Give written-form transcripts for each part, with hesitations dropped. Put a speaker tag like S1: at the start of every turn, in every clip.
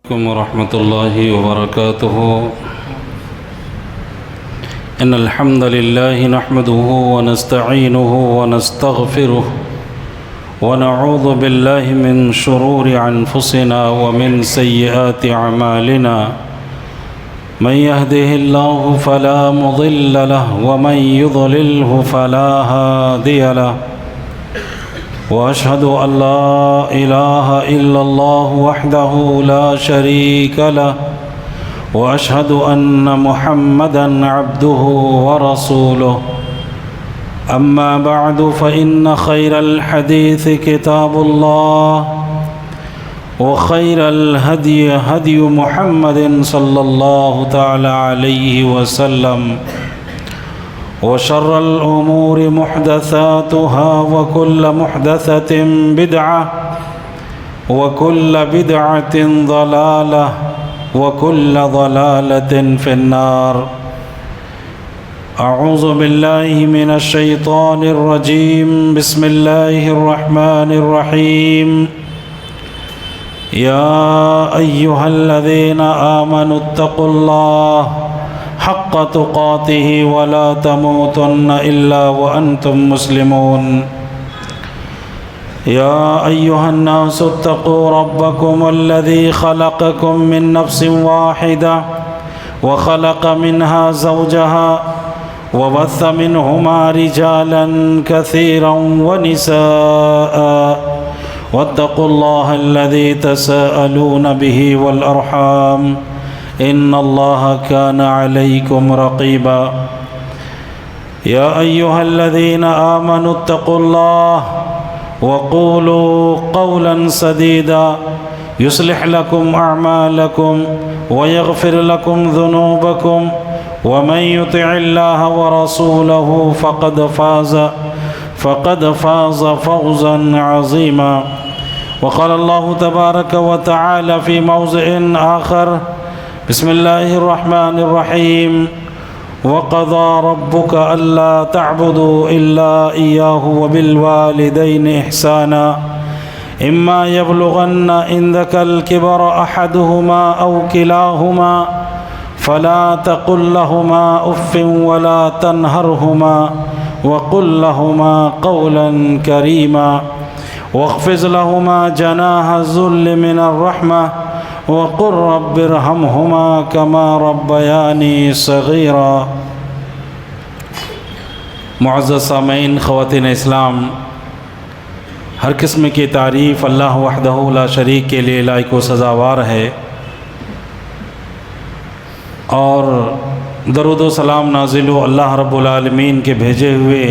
S1: عليكم ورحمة الله وبركاته. إن الحمد لله نحمده ونستعينه ونستغفره ونعوذ بالله من شرور أنفسنا ومن سيئات أعمالنا. من يهده الله فلا مضل له ومن يضلله فلا هادي له. وأشهد أن لا إله إلا الله وحده لا شريك له. وأشهد أن محمدًا عبده ورسوله. أما بعد فإن خير الحديث كتاب الله وخير الهدي هدي محمد صلى الله تعالى عليه وسلم. وشر الأمور محدثاتها وكل محدثة بدعة وكل بدعة ضلالة وكل ضلالة في النار. أعوذ بالله من الشيطان الرجيم. بسم الله الرحمن الرحيم. يا أيها الذين آمنوا اتقوا الله حق تقاته ولا تموتن إلا وأنتم مسلمون. يا أيها الناس اتقوا ربكم الذي خلقكم من نفس واحدة وخلق منها زوجها وبث منهما رجالا كثيرا ونساء. واتقوا الله الذي تساءلون به والأرحام إن الله كان عليكم رقيبا. يا أيها الذين آمنوا اتقوا الله وقولوا قولا سديدا يصلح لكم أعمالكم ويغفر لكم ذنوبكم ومن يطع الله ورسوله فقد فاز فوزا عظيما. وقال الله تبارك وتعالى في موضع آخر. بسم الله الرحمن الرحيم. وقضى ربك ألا تعبدوا إلا إياه وبالوالدين إحسانا إما يبلغن عندك الكبر أحدهما أو كلاهما فلا تقل لهما أف ولا تنهرهما وقل لهما قولا كريما واخفض لهما جناح الذل من الرحمة وقل رب ارحمهما كما ربياني صغيرا. معزز سامعین، خواتین اسلام، ہر قسم کی تعریف اللہ وحدہ لا شریک کے لیے لائق و سزاوار ہے، اور درود و سلام نازل ہو اللہ رب العالمین کے بھیجے ہوئے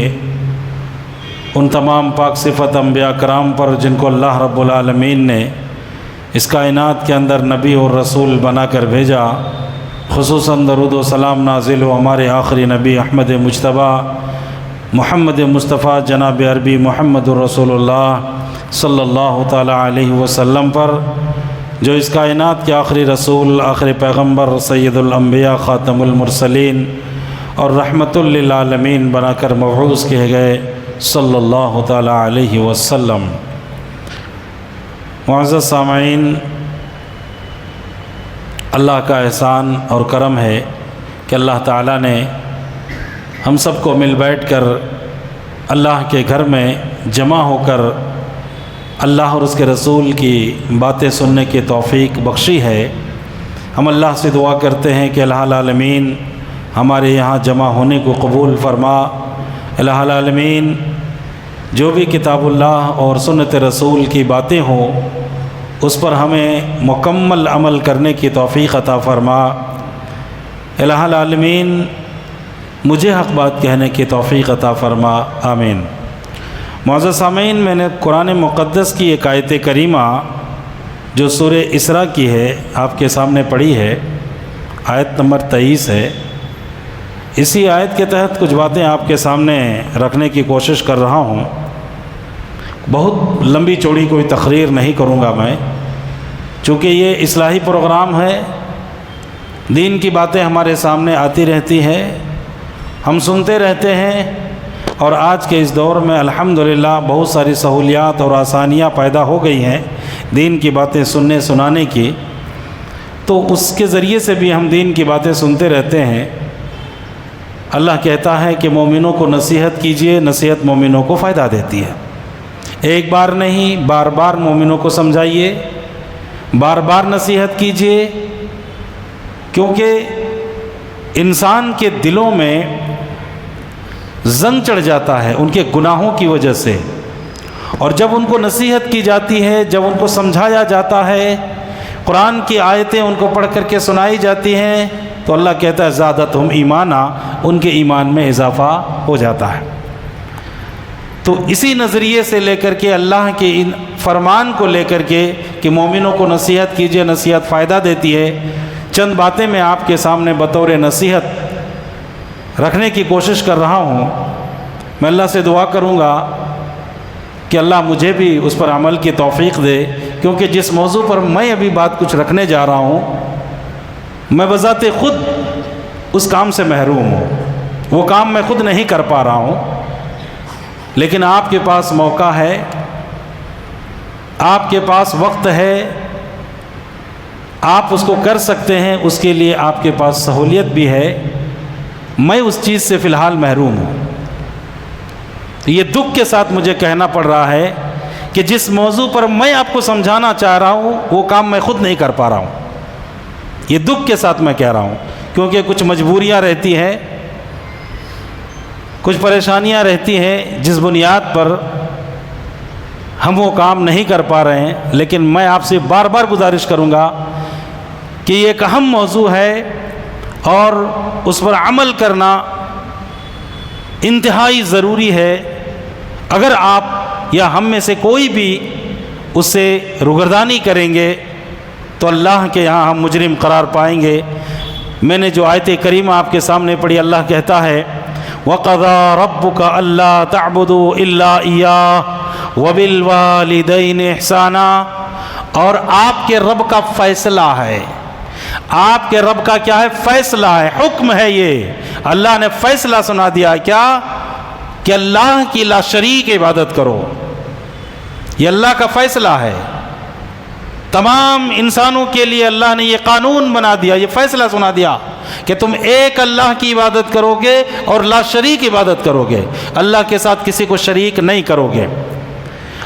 S1: ان تمام پاک صفت انبیاء کرام پر جن کو اللہ رب العالمین نے اس کائنات کے اندر نبی اور رسول بنا کر بھیجا. خصوصاً درود و سلام نازل ہو ہمارے آخری نبی احمد مجتبیٰ محمد مصطفیٰ جناب عربی محمد الرسول اللہ صلی اللہ تعالیٰ علیہ وسلم پر، جو اس کائنات کے آخری رسول، آخری پیغمبر، سید الانبیاء، خاتم المرسلین اور رحمت للعالمین بنا کر مبعوث کیے گئے صلی اللہ تعالیٰ علیہ وسلم. معزز سامعین، اللہ کا احسان اور کرم ہے کہ اللہ تعالیٰ نے ہم سب کو مل بیٹھ کر اللہ کے گھر میں جمع ہو کر اللہ اور اس کے رسول کی باتیں سننے کی توفیق بخشی ہے. ہم اللہ سے دعا کرتے ہیں کہ الہ العالمین ہمارے یہاں جمع ہونے کو قبول فرما. الہ العالمین جو بھی کتاب اللہ اور سنت رسول کی باتیں ہوں اس پر ہمیں مکمل عمل کرنے کی توفیق عطا فرما. الہ العالمین مجھے حق بات کہنے کی توفیق عطا فرما. آمین. معزز سامعین، میں نے قرآن مقدس کی ایک آیت کریمہ جو سورہ اسراء کی ہے آپ کے سامنے پڑھی ہے، آیت نمبر 23 ہے. اسی آیت کے تحت کچھ باتیں آپ کے سامنے رکھنے کی کوشش کر رہا ہوں. بہت لمبی چوڑی کوئی تقریر نہیں کروں گا میں، چونکہ یہ اصلاحی پروگرام ہے. دین کی باتیں ہمارے سامنے آتی رہتی ہیں، ہم سنتے رہتے ہیں، اور آج کے اس دور میں الحمدللہ بہت ساری سہولیات اور آسانیاں پیدا ہو گئی ہیں دین کی باتیں سننے سنانے کی. تو اس کے ذریعے سے بھی ہم دین کی باتیں سنتے رہتے ہیں۔ اللہ کہتا ہے کہ مومنوں کو نصیحت کیجئے، نصیحت مومنوں کو فائدہ دیتی ہے۔ ایک بار نہیں، بار بار مومنوں کو سمجھائیے، بار بار نصیحت کیجئے، کیونکہ انسان کے دلوں میں زنگ چڑھ جاتا ہے ان کے گناہوں کی وجہ سے، اور جب ان کو نصیحت کی جاتی ہے، جب ان کو سمجھایا جاتا ہے، قرآن کی آیتیں ان کو پڑھ کر کے سنائی جاتی ہیں، تو اللہ کہتا ہے زادتہم ایمانا، ان کے ایمان میں اضافہ ہو جاتا ہے۔ تو اسی نظریے سے لے کر کے اللہ کے ان فرمان کو لے کر کے کہ مومنوں کو نصیحت کیجئے، نصیحت فائدہ دیتی ہے، چند باتیں میں آپ کے سامنے بطور نصیحت رکھنے کی کوشش کر رہا ہوں۔ میں اللہ سے دعا کروں گا کہ اللہ مجھے بھی اس پر عمل کی توفیق دے، کیونکہ جس موضوع پر میں ابھی بات کچھ رکھنے جا رہا ہوں، میں بذات خود اس کام سے محروم ہوں، وہ کام میں خود نہیں کر پا رہا ہوں، لیکن آپ کے پاس موقع ہے، آپ کے پاس وقت ہے، آپ اس کو کر سکتے ہیں، اس کے لیے آپ کے پاس سہولیت بھی ہے۔ میں اس چیز سے فی الحال محروم ہوں۔ یہ دکھ کے ساتھ مجھے کہنا پڑ رہا ہے کہ جس موضوع پر میں آپ کو سمجھانا چاہ رہا ہوں وہ کام میں خود نہیں کر پا رہا ہوں۔ یہ دکھ کے ساتھ میں کہہ رہا ہوں، کیونکہ کچھ مجبوریاں رہتی ہیں، کچھ پریشانیاں رہتی ہیں جس بنیاد پر ہم وہ کام نہیں کر پا رہے ہیں، لیکن میں آپ سے بار بار گزارش کروں گا کہ یہ ایک اہم موضوع ہے اور اس پر عمل کرنا انتہائی ضروری ہے۔ اگر آپ یا ہم میں سے کوئی بھی اس سے روگردانی کریں گے تو اللہ کے یہاں ہم مجرم قرار پائیں گے۔ میں نے جو آیت کریمہ آپ کے سامنے پڑھی، اللہ کہتا ہے وَقَضَىٰ رَبُّكَ أَلَّا تَعْبُدُوا إِلَّا إِيَّاهُ وَبِالْوَالِدَيْنِ إِحْسَانًا، اور آپ کے رب کا فیصلہ ہے، آپ کے رب کا کیا ہے؟ فیصلہ ہے، حکم ہے۔ یہ اللہ نے فیصلہ سنا دیا کیا کہ اللہ کی لا شریک عبادت کرو، یہ اللہ کا فیصلہ ہے۔ تمام انسانوں کے لیے اللہ نے یہ قانون بنا دیا، یہ فیصلہ سنا دیا کہ تم ایک اللہ کی عبادت کرو گے اور لا شریک عبادت کرو گے، اللہ کے ساتھ کسی کو شریک نہیں کرو گے۔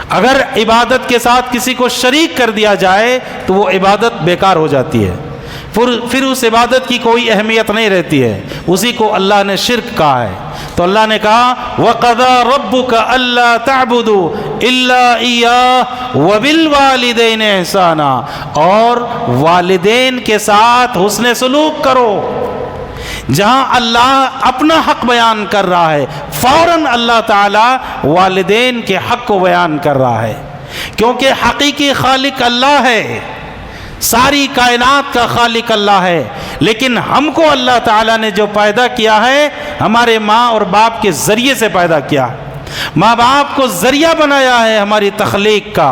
S1: اگر عبادت کے ساتھ کسی کو شریک کر دیا جائے تو وہ عبادت بیکار ہو جاتی ہے، پھر اس عبادت کی کوئی اہمیت نہیں رہتی ہے، اسی کو اللہ نے شرک کہا ہے۔ تو اللہ نے کہا وَقَضَىٰ رَبُّكَ أَلَّا تَعْبُدُوا إِلَّا إِيَّاهُ وَبِالْوَالِدَيْنِ إِحْسَانًا، اور والدین کے ساتھ حسن سلوک کرو۔ جہاں اللہ اپنا حق بیان کر رہا ہے، فوراً اللہ تعالی والدین کے حق کو بیان کر رہا ہے، کیونکہ حقیقی خالق اللہ ہے، ساری کائنات کا خالق اللہ ہے، لیکن ہم کو اللہ تعالیٰ نے جو پیدا کیا ہے ہمارے ماں اور باپ کے ذریعے سے پیدا کیا ہے۔ ماں باپ کو ذریعہ بنایا ہے ہماری تخلیق کا،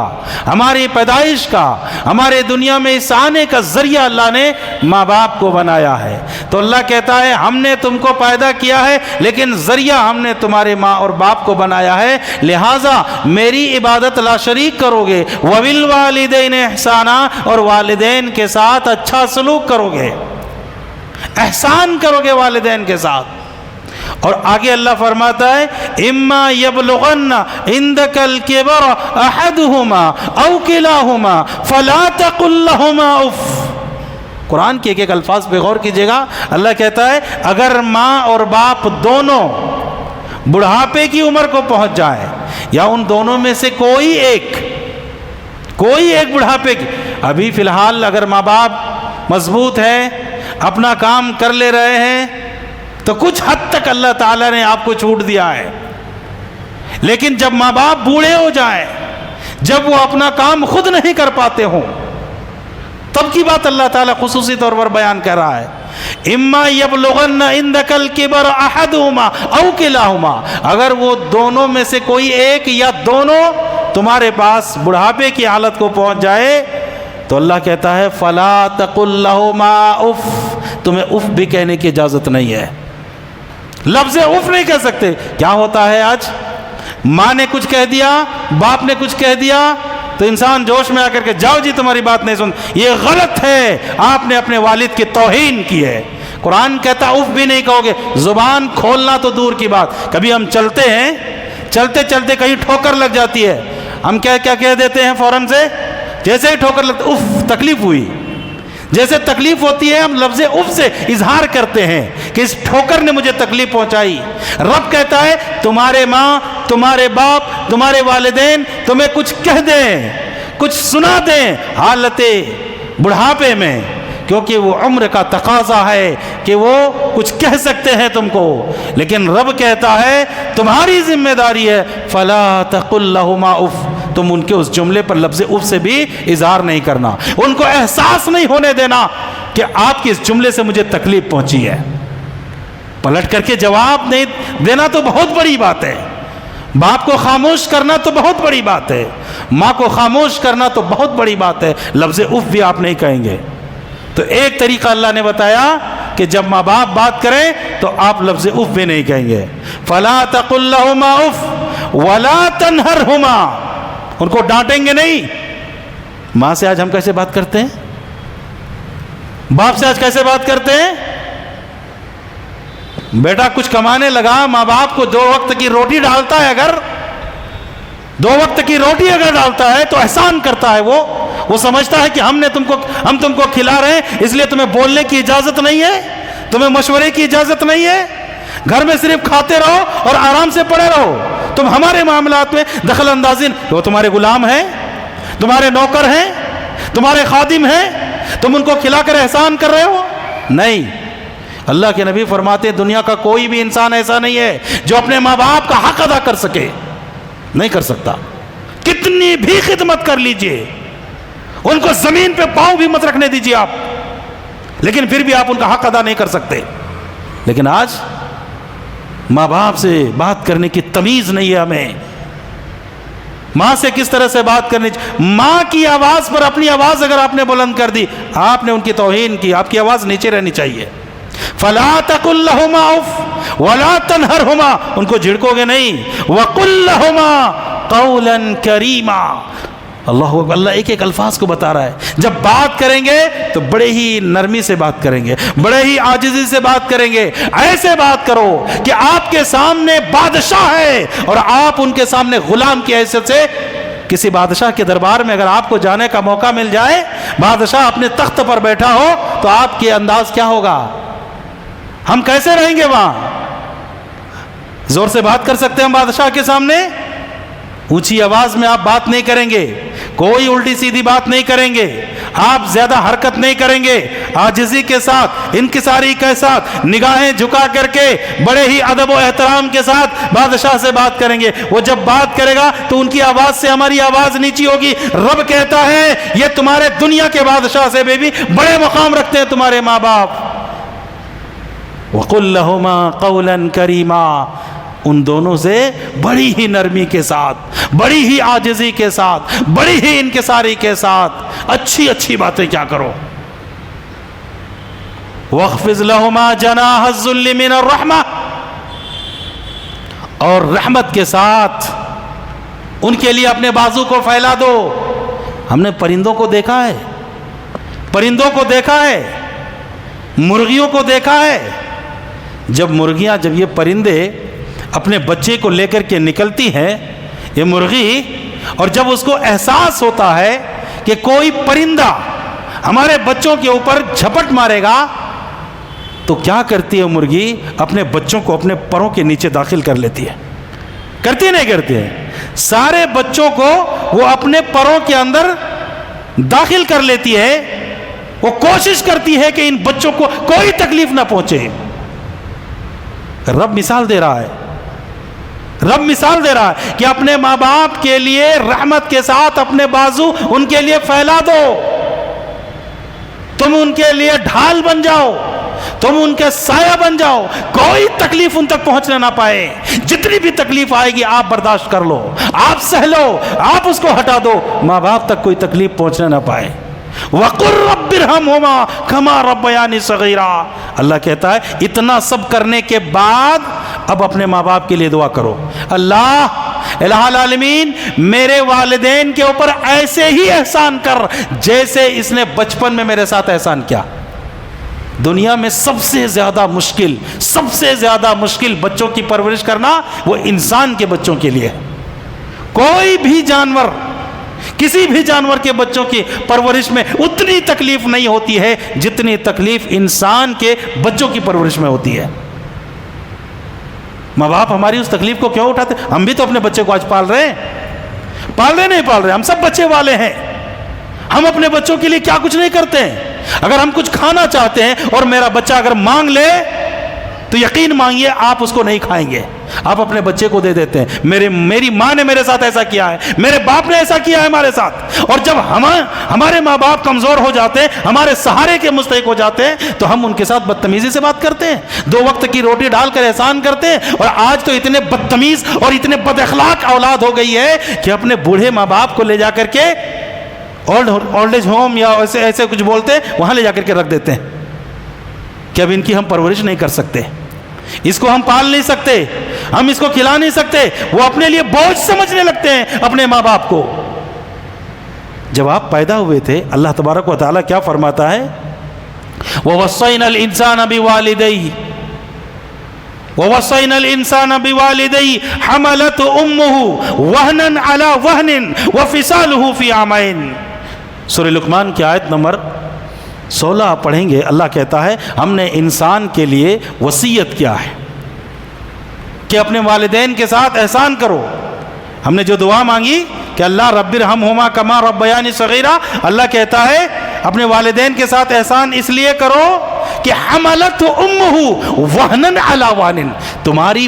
S1: ہماری پیدائش کا، ہمارے دنیا میں اس آنے کا ذریعہ اللہ نے ماں باپ کو بنایا ہے۔ تو اللہ کہتا ہے ہم نے تم کو پیدا کیا ہے، لیکن ذریعہ ہم نے تمہارے ماں اور باپ کو بنایا ہے، لہٰذا میری عبادت لا شریک کرو گے، وَبِالْوَالِدَيْنِ إِحْسَانًا، اور والدین کے ساتھ اچھا سلوک کرو گے، احسان کرو گے والدین کے ساتھ۔ اور آگے اللہ فرماتا ہے اِمَّا يَبْلُغَنَّ عِنْدَكَ الْكِبَرَ أَحَدُهُمَا أَوْ كِلَاهُمَا فَلَا تَقُلْ لَهُمَا أُفٍّ۔ قرآن کے ایک الفاظ پہ غور کیجئے گا، اللہ کہتا ہے اگر ماں اور باپ دونوں بڑھاپے کی عمر کو پہنچ جائے، یا ان دونوں میں سے کوئی ایک بڑھاپے کی، ابھی فی الحال اگر ماں باپ مضبوط ہے، اپنا کام کر لے رہے ہیں، تو کچھ حد تک اللہ تعالیٰ نے آپ کو چھوٹ دیا ہے، لیکن جب ماں باپ بوڑھے ہو جائیں، جب وہ اپنا کام خود نہیں کر پاتے ہوں، تب کی بات اللہ تعالیٰ خصوصی طور پر بیان کر رہا ہے۔ اِمَّا يَبْلُغَنَّ عِنْدَكَ الْكِبَرَ أَحَدُهُمَا أَوْ كِلَاهُمَا، اگر وہ دونوں میں سے کوئی ایک یا دونوں تمہارے پاس بڑھاپے کی حالت کو پہنچ جائے، تو اللہ کہتا ہے فَلَا تَقُلْ لَهُمَا أُفٍّ، تمہیں اف بھی کہنے کی اجازت نہیں ہے، لفظ اف نہیں کہہ سکتے۔ کیا ہوتا ہے آج، ماں نے کچھ کہہ دیا، باپ نے کچھ کہہ دیا، تو انسان جوش میں آ کر کے جاؤ جی تمہاری بات نہیں سن، یہ غلط ہے، آپ نے اپنے والد کی توہین کی ہے۔ قرآن کہتا اف بھی نہیں کہو گے، زبان کھولنا تو دور کی بات۔ کبھی ہم چلتے ہیں، چلتے چلتے کہیں ٹھوکر لگ جاتی ہے، ہم کیا کہہ دیتے ہیں فوراً سے؟ جیسے ہی ٹھوکر لگتا اف تکلیف ہوئی، جیسے تکلیف ہوتی ہے ہم لفظ اف سے اظہار کرتے ہیں کہ اس ٹھوکر نے مجھے تکلیف پہنچائی۔ رب کہتا ہے تمہارے ماں، تمہارے باپ، تمہارے والدین تمہیں کچھ کہہ دیں، کچھ سنا دیں حالت بڑھاپے میں، کیونکہ وہ عمر کا تقاضا ہے کہ وہ کچھ کہہ سکتے ہیں تم کو، لیکن رب کہتا ہے تمہاری ذمہ داری ہے فلا تقل لہما اف، تم ان کے اس جملے پر لفظ اف سے بھی اظہار نہیں کرنا، ان کو احساس نہیں ہونے دینا کہ آپ کے اس جملے سے مجھے تکلیف پہنچی ہے۔ پلٹ کر کے جواب نہیں دینا تو بہت بڑی بات ہے، باپ کو خاموش کرنا تو بہت بڑی بات ہے، ماں کو خاموش کرنا تو بہت بڑی بات ہے، لفظ اف بھی آپ نہیں کہیں گے۔ تو ایک طریقہ اللہ نے بتایا کہ جب ماں باپ بات کریں تو آپ لفظ اف بھی نہیں کہیں گے۔ فلا تقل لهما اف ولا تنهرهما، ان کو ڈانٹیں گے نہیں۔ ماں سے آج ہم کیسے بات کرتے ہیں؟ باپ سے آج کیسے بات کرتے ہیں؟ بیٹا کچھ کمانے لگا، ماں باپ کو 2 وقت کی روٹی ڈالتا ہے، اگر 2 وقت کی روٹی اگر ڈالتا ہے تو احسان کرتا ہے، وہ سمجھتا ہے کہ ہم تم کو کھلا رہے ہیں، اس لیے تمہیں بولنے کی اجازت نہیں ہے، تمہیں مشورے کی اجازت نہیں ہے، گھر میں صرف کھاتے رہو اور آرام سے پڑے رہو، تم ہمارے معاملات میں دخل اندازی، وہ تمہارے غلام ہیں، تمہارے نوکر ہیں، تمہارے خادم ہیں، تم ان کو کھلا کر احسان کر رہے ہو؟ نہیں۔ اللہ کے نبی فرماتے ہیں دنیا کا کوئی بھی انسان ایسا نہیں ہے جو اپنے ماں باپ کا حق ادا کر سکے، نہیں کر سکتا، کتنی بھی خدمت کر لیجئے، ان کو زمین پہ پاؤں بھی مت رکھنے دیجئے آپ، لیکن پھر بھی آپ ان کا حق ادا نہیں کر سکتے۔ لیکن آج ماں باپ سے بات کرنے کی تمیز نہیں ہے ہمیں، ماں سے کس طرح سے بات کرنی چاہیے۔ ماں کی آواز پر اپنی آواز اگر آپ نے بلند کر دی، آپ نے ان کی توہین کی، آپ کی آواز نیچے رہنی چاہیے۔ فلا تقل لهما اف ولا تنهرهما، ان کو جھڑکو گے نہیں، وقل لهما قولا کریما۔ اللہ ایک ایک الفاظ کو بتا رہا ہے، جب بات کریں گے تو بڑے ہی نرمی سے بات کریں گے، بڑے ہی عاجزی سے بات کریں گے، ایسے بات کرو کہ آپ کے سامنے بادشاہ ہے اور آپ ان کے سامنے غلام کی حیثیت سے۔ کسی بادشاہ کے دربار میں اگر آپ کو جانے کا موقع مل جائے، بادشاہ اپنے تخت پر بیٹھا ہو تو آپ کے انداز کیا ہوگا؟ ہم کیسے رہیں گے وہاں؟ زور سے بات کر سکتے ہیں ہم بادشاہ کے سامنے؟ اونچی آواز میں آپ بات نہیں کریں گے، کوئی الٹی سیدھی بات نہیں کریں گے، آپ زیادہ حرکت نہیں کریں گے، عاجزی کے ساتھ، انکساری کے ساتھ، نگاہیں جھکا کر کے بڑے ہی ادب و احترام کے ساتھ بادشاہ سے بات کریں گے۔ وہ جب بات کرے گا تو ان کی آواز سے ہماری آواز نیچی ہوگی۔ رب کہتا ہے یہ تمہارے دنیا کے بادشاہ سے بھی بڑے مقام رکھتے ہیں تمہارے ماں باپ۔ وَقُلْ لَهُمَا قَوْلًا كَرِيمًا، ان دونوں سے بڑی ہی نرمی کے ساتھ، بڑی ہی عاجزی کے ساتھ، بڑی ہی انکساری کے ساتھ اچھی اچھی باتیں کیا کرو۔ وَاخْفِضْ لَهُمَا جَنَاحَ الذُّلِّ مِنَ الرَّحْمَةِ، اور رحمت کے ساتھ ان کے لیے اپنے بازو کو پھیلا دو۔ ہم نے پرندوں کو دیکھا ہے، پرندوں کو دیکھا ہے، مرغیوں کو دیکھا ہے، جب یہ پرندے اپنے بچے کو لے کر کے نکلتی ہیں، یہ مرغی، اور جب اس کو احساس ہوتا ہے کہ کوئی پرندہ ہمارے بچوں کے اوپر جھپٹ مارے گا تو کیا کرتی ہے مرغی؟ اپنے بچوں کو اپنے پروں کے نیچے داخل کر لیتی ہے۔ کرتی نہیں کرتی ہے؟ سارے بچوں کو وہ اپنے پروں کے اندر داخل کر لیتی ہے، وہ کوشش کرتی ہے کہ ان بچوں کو کوئی تکلیف نہ پہنچے۔ رب مثال دے رہا ہے، رب مثال دے رہا ہے کہ اپنے ماں باپ کے لیے رحمت کے ساتھ اپنے بازو ان کے لیے پھیلا دو، تم ان کے لیے ڈھال بن جاؤ، تم ان کے سایہ بن جاؤ، کوئی تکلیف ان تک پہنچنے نہ پائے۔ جتنی بھی تکلیف آئے گی آپ برداشت کر لو، آپ سہ لو، آپ اس کو ہٹا دو، ماں باپ تک کوئی تکلیف پہنچنے نہ پائے۔ وَقُلْ رَبِّ ارْحَمْهُمَا كَمَا رَبَّيَانِي صَغِيرًا، اللہ کہتا ہے اتنا سب کرنے کے بعد اب اپنے ماں باپ کے لیے دعا کرو، اللہ الہ العالمین میرے والدین کے اوپر ایسے ہی احسان کر جیسے اس نے بچپن میں میرے ساتھ احسان کیا۔ دنیا میں سب سے زیادہ مشکل بچوں کی پرورش کرنا وہ انسان کے بچوں کے لیے ہے۔ کوئی بھی جانور، کسی بھی جانور کے بچوں کی پرورش میں اتنی تکلیف نہیں ہوتی ہے جتنی تکلیف انسان کے بچوں کی پرورش میں ہوتی ہے۔ ماں باپ ہماری اس تکلیف کو کیوں اٹھاتے؟ ہم بھی تو اپنے بچے کو آج پال رہے نہیں پال رہے، ہم سب بچے والے ہیں۔ ہم اپنے بچوں کے لیے کیا کچھ نہیں کرتے ہیں۔ اگر ہم کچھ کھانا چاہتے ہیں اور میرا بچہ اگر مانگ لے تو یقین مانگیے آپ اس کو نہیں کھائیں گے، آپ اپنے بچے کو دے دیتے ہیں۔ میری ماں نے میرے ساتھ ایسا کیا ہے، میرے باپ نے ایسا کیا ہے ہمارے ساتھ۔ اور جب ہمارے ماں باپ کمزور ہو جاتے ہیں، ہمارے سہارے کے مستحق ہو جاتے ہیں، تو ہم ان کے ساتھ بدتمیزی سے بات کرتے ہیں، 2 وقت کی روٹی ڈال کر احسان کرتے ہیں۔ اور آج تو اتنے بدتمیز اور اتنے بد اخلاق اولاد ہو گئی ہے کہ اپنے بوڑھے ماں باپ کو لے جا کر کے اولڈ ایج ہوم یا ایسے کچھ بولتے ہیں، وہاں لے جا کر کے رکھ دیتے ہیں کہ اب ان کی ہم پرورش نہیں کر سکتے، اس کو ہم پال نہیں سکتے، ہم اس کو کھلا نہیں سکتے۔ وہ اپنے لیے بوجھ سمجھنے لگتے ہیں اپنے ماں باپ کو۔ جب آپ پیدا ہوئے تھے اللہ تبارک و تعالیٰ کیا فرماتا ہے؟ وَوَصَّيْنَا الْإِنسَانَ بِوَالِدَيْهِ حَمَلَتْهُ أُمُّهُ وَهْنًا عَلَى وَهْنٍ وَفِصَالُهُ فِي عَامَيْنِ۔ سورہ لقمان کی آیت نمبر 16 پڑھیں گے۔ اللہ کہتا ہے ہم نے انسان کے لیے وصیت کیا ہے کہ اپنے والدین کے ساتھ احسان کرو۔ ہم نے جو دعا مانگی کہ اللہ رب ارحمہما کما ربیانی صغیرا، اللہ کہتا ہے اپنے والدین کے ساتھ احسان اس لیے کرو کہ حملت امہ وہنن علی وہن، تمہاری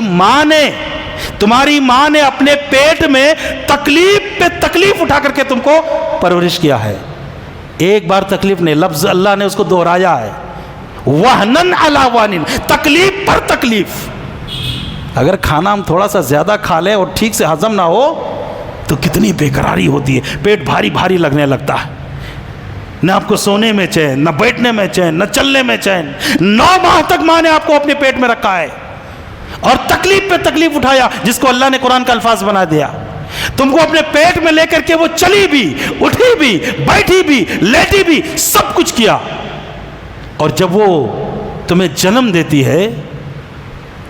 S1: ماں نے اپنے پیٹ میں تکلیف پہ تکلیف اٹھا کر کے تم کو پرورش کیا ہے۔ ایک بار تکلیف نہیں، لفظ اللہ نے اس کو دہرایا ہے، وہنن علی وہن، تکلیف پر تکلیف۔ اگر کھانا ہم تھوڑا سا زیادہ کھا لیں اور ٹھیک سے ہضم نہ ہو تو کتنی بے قراری ہوتی ہے، پیٹ بھاری بھاری لگنے لگتا ہے، نہ آپ کو سونے میں چین، نہ بیٹھنے میں چین، نہ چلنے میں چین۔ 9 ماہ تک ماں نے آپ کو اپنے پیٹ میں رکھا ہے اور تکلیف پہ تکلیف اٹھایا، جس کو اللہ نے قرآن کا الفاظ بنا دیا۔ تم کو اپنے پیٹ میں لے کر کے وہ چلی بھی، اٹھی بھی، بیٹھی بھی، لیٹی بھی، سب کچھ کیا۔ اور جب وہ تمہیں جنم دیتی ہے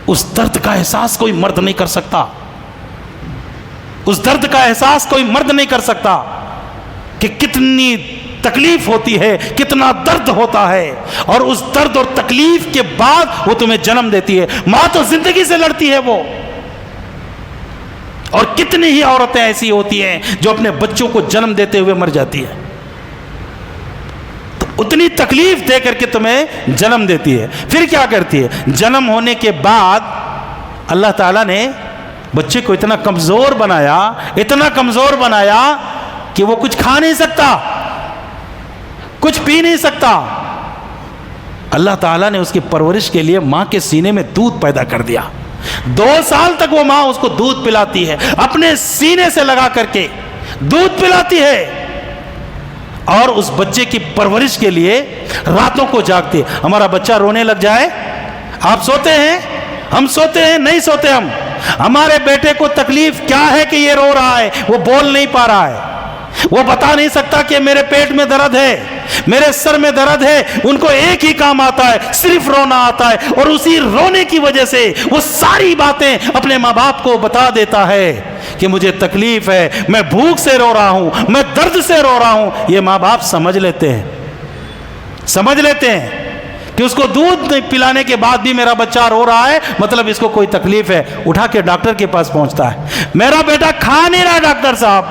S1: اس درد کا احساس کوئی مرد نہیں کر سکتا، اس درد کا احساس کوئی مرد نہیں کر سکتا کہ کتنی تکلیف ہوتی ہے، کتنا درد ہوتا ہے۔ اور اس درد اور تکلیف کے بعد وہ تمہیں جنم دیتی ہے۔ ماں تو زندگی سے لڑتی ہے وہ، اور کتنی ہی عورتیں ایسی ہوتی ہیں جو اپنے بچوں کو جنم دیتے ہوئے مر جاتی ہیں، تو اتنی تکلیف دے کر کے تمہیں جنم دیتی ہے۔ پھر کیا کرتی ہے؟ جنم ہونے کے بعد اللہ تعالیٰ نے بچے کو اتنا کمزور بنایا کہ وہ کچھ کھا نہیں سکتا، کچھ پی نہیں سکتا۔ اللہ تعالیٰ نے اس کی پرورش کے لیے ماں کے سینے میں دودھ پیدا کر دیا۔ 2 سال تک وہ ماں اس کو دودھ پلاتی ہے، اپنے سینے سے لگا کر کے دودھ پلاتی ہے، اور اس بچے کی پرورش کے لیے راتوں کو جاگتی ہے۔ ہمارا بچہ رونے لگ جائے، آپ سوتے ہیں؟ ہم سوتے ہیں؟ نہیں سوتے ہم۔ ہمارے بیٹے کو تکلیف کیا ہے کہ یہ رو رہا ہے؟ وہ بول نہیں پا رہا ہے، وہ بتا نہیں سکتا کہ میرے پیٹ میں درد ہے، میرے سر میں درد ہے۔ ان کو ایک ہی کام آتا ہے، صرف رونا آتا ہے، اور اسی رونے کی وجہ سے وہ ساری باتیں اپنے ماں باپ کو بتا دیتا ہے کہ مجھے تکلیف ہے، میں بھوک سے رو رہا ہوں، میں درد سے رو رہا ہوں۔ یہ ماں باپ سمجھ لیتے ہیں کہ اس کو دودھ پلانے کے بعد بھی میرا بچہ رو رہا ہے، مطلب اس کو کوئی تکلیف ہے۔ اٹھا کے ڈاکٹر کے پاس پہنچتا ہے، میرا بیٹا کھا نہیں رہا ڈاکٹر صاحب،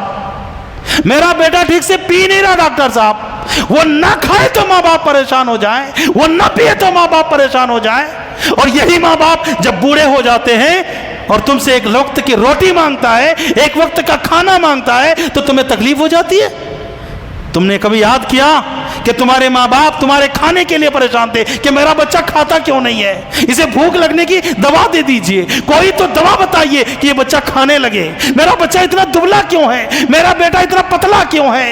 S1: میرا بیٹا ٹھیک سے پی نہیں رہا ڈاکٹر صاحب۔ وہ نہ کھائے تو ماں باپ پریشان ہو جائیں، وہ نہ پیے تو ماں باپ پریشان ہو جائیں۔ اور یہی ماں باپ جب بوڑھے ہو جاتے ہیں اور تم سے ایک وقت کی روٹی مانگتا ہے، ایک وقت کا کھانا مانگتا ہے، تو تمہیں تکلیف ہو جاتی ہے۔ تم نے کبھی یاد کیا کہ تمہارے ماں باپ تمہارے کھانے کے لیے پریشان تھے کہ میرا بچہ کھاتا کیوں نہیں ہے، اسے بھوک لگنے کی دوا دے دیجئے، کوئی تو دوا بتائیے کہ یہ بچہ کھانے لگے، میرا بچہ اتنا دبلا کیوں ہے، میرا بیٹا اتنا پتلا کیوں ہے،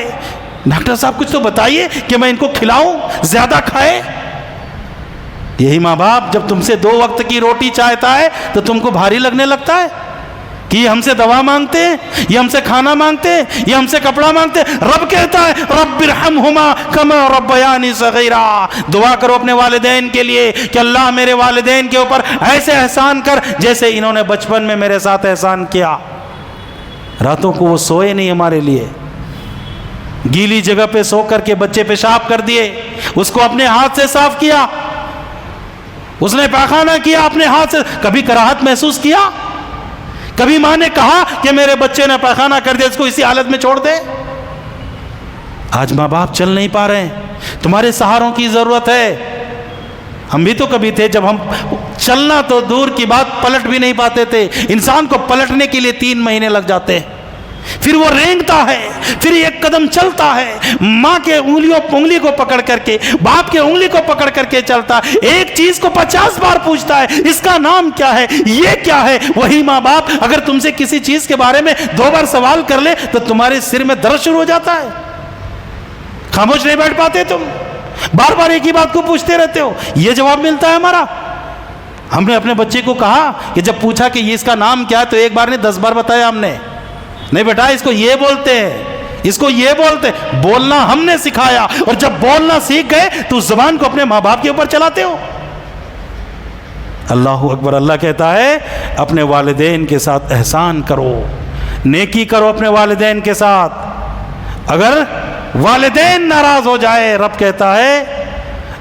S1: ڈاکٹر صاحب کچھ تو بتائیے کہ میں ان کو کھلاؤں، زیادہ کھائے۔ یہی ماں باپ جب تم سے 2 وقت کی روٹی چاہتا ہے تو تم کو بھاری لگنے لگتا ہے، کہ یہ ہم سے دوا مانگتے ہیں، یہ ہم سے کھانا مانگتے ہیں، یہ ہم سے کپڑا مانگتے ہیں؟ رب کہتا ہے رب ارحمہما کما ربیانی صغیرا، دعا کرو اپنے والدین کے لیے کہ اللہ میرے والدین کے اوپر ایسے احسان کر جیسے انہوں نے بچپن میں میرے ساتھ احسان کیا۔ راتوں کو وہ سوئے نہیں ہمارے لیے، گیلی جگہ پہ سو کر کے بچے پیشاب کر دیے، اس کو اپنے ہاتھ سے صاف کیا، اس نے پاخانہ کیا اپنے ہاتھ سے، کبھی کراہت محسوس کیا؟ کبھی ماں نے کہا کہ میرے بچے نے پاخانہ کر دیا، اس کو اسی حالت میں چھوڑ دے؟ آج ماں باپ چل نہیں پا رہے ہیں، تمہارے سہاروں کی ضرورت ہے۔ ہم بھی تو کبھی تھے جب ہم چلنا تو دور کی بات پلٹ بھی نہیں پاتے تھے، انسان کو پلٹنے کے لیے 3 مہینے لگ جاتے ہیں، پھر وہ رینگتا ہے، پھر ایک قدم چلتا ہے، ماں کے انگلی کو پکڑ کر کے، باپ کے انگلی کو پکڑ کر کے چلتا ہے، ایک چیز کو 50 بار پوچھتا ہے، اس کا نام کیا ہے، یہ کیا ہے؟ وہی ماں باپ اگر تم سے کسی چیز کے بارے میں 2 بار سوال کر لے تو تمہارے سر میں درد شروع ہو جاتا ہے، خاموش نہیں بیٹھ پاتے، تم بار بار ایک ہی بات کو پوچھتے رہتے ہو، یہ جواب ملتا ہے ہمارا۔ ہم نے اپنے بچے کو کہا کہ جب پوچھا کہ یہ اس کا نام کیا ہے تو 1 بار نہیں 10 بار بتایا ہم نے، نہیں بیٹا اس کو یہ بولتے ہیں، اس کو یہ بولتے ہیں، بولنا ہم نے سکھایا، اور جب بولنا سیکھ گئے تو اس زبان کو اپنے ماں باپ کے اوپر چلاتے ہو۔ اللہ اکبر، اللہ کہتا ہے اپنے والدین کے ساتھ احسان کرو، نیکی کرو اپنے والدین کے ساتھ۔ اگر والدین ناراض ہو جائے، رب کہتا ہے